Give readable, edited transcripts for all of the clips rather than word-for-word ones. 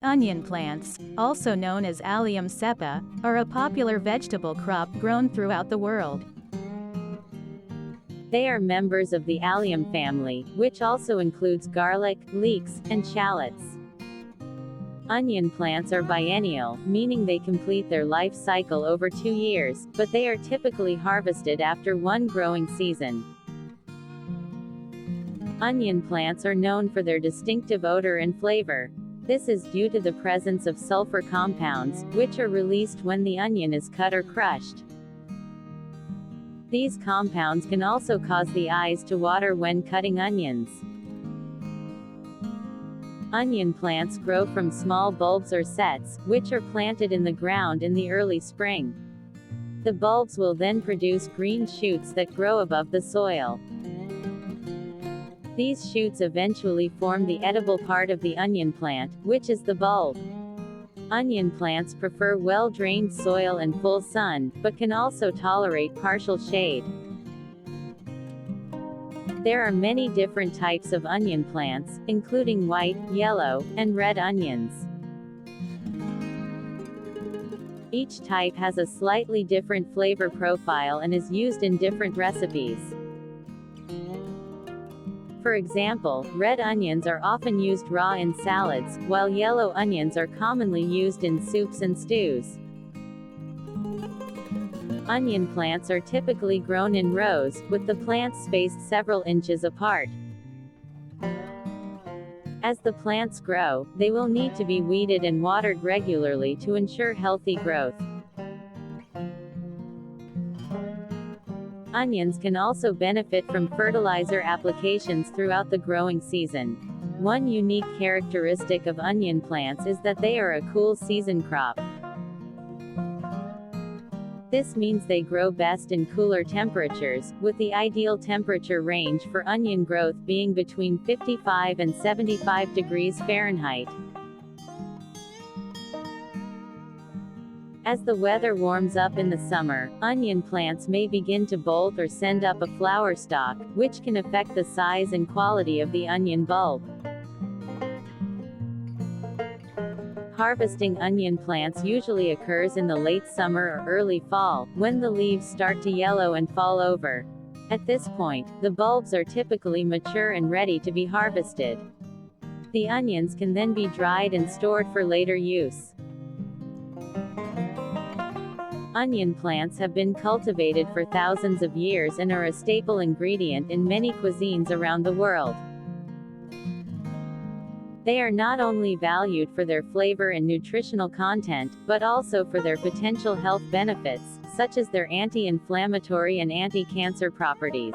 Onion plants, also known as Allium cepa, are a popular vegetable crop grown throughout the world. They are members of the allium family, which also includes garlic, leeks, and shallots. Onion plants are biennial, meaning they complete their life cycle over 2 years, but they are typically harvested after one growing season. Onion plants are known for their distinctive odor and flavor. This is due to the presence of sulfur compounds, which are released when the onion is cut or crushed. These compounds can also cause the eyes to water when cutting onions. Onion plants grow from small bulbs or sets, which are planted in the ground in the early spring. The bulbs will then produce green shoots that grow above the soil. These shoots eventually form the edible part of the onion plant, which is the bulb. Onion plants prefer well-drained soil and full sun, but can also tolerate partial shade. There are many different types of onion plants, including white, yellow, and red onions. Each type has a slightly different flavor profile and is used in different recipes. For example, red onions are often used raw in salads, while yellow onions are commonly used in soups and stews. Onion plants are typically grown in rows, with the plants spaced several inches apart. As the plants grow, they will need to be weeded and watered regularly to ensure healthy growth. Onions can also benefit from fertilizer applications throughout the growing season. One unique characteristic of onion plants is that they are a cool season crop. This means they grow best in cooler temperatures, with the ideal temperature range for onion growth being between 55 and 75 degrees Fahrenheit. As the weather warms up in the summer, onion plants may begin to bolt or send up a flower stalk, which can affect the size and quality of the onion bulb. Harvesting onion plants usually occurs in the late summer or early fall, when the leaves start to yellow and fall over. At this point, the bulbs are typically mature and ready to be harvested. The onions can then be dried and stored for later use. Onion plants have been cultivated for thousands of years and are a staple ingredient in many cuisines around the world. They are not only valued for their flavor and nutritional content, but also for their potential health benefits, such as their anti-inflammatory and anti-cancer properties.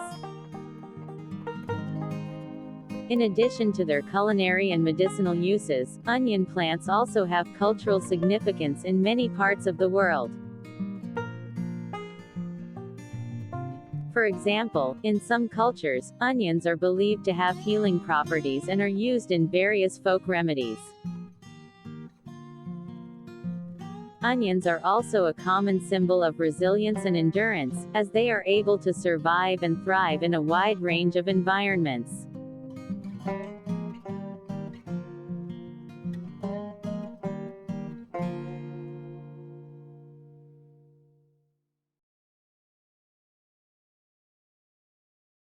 In addition to their culinary and medicinal uses, onion plants also have cultural significance in many parts of the world. For example, in some cultures, onions are believed to have healing properties and are used in various folk remedies. Onions are also a common symbol of resilience and endurance, as they are able to survive and thrive in a wide range of environments.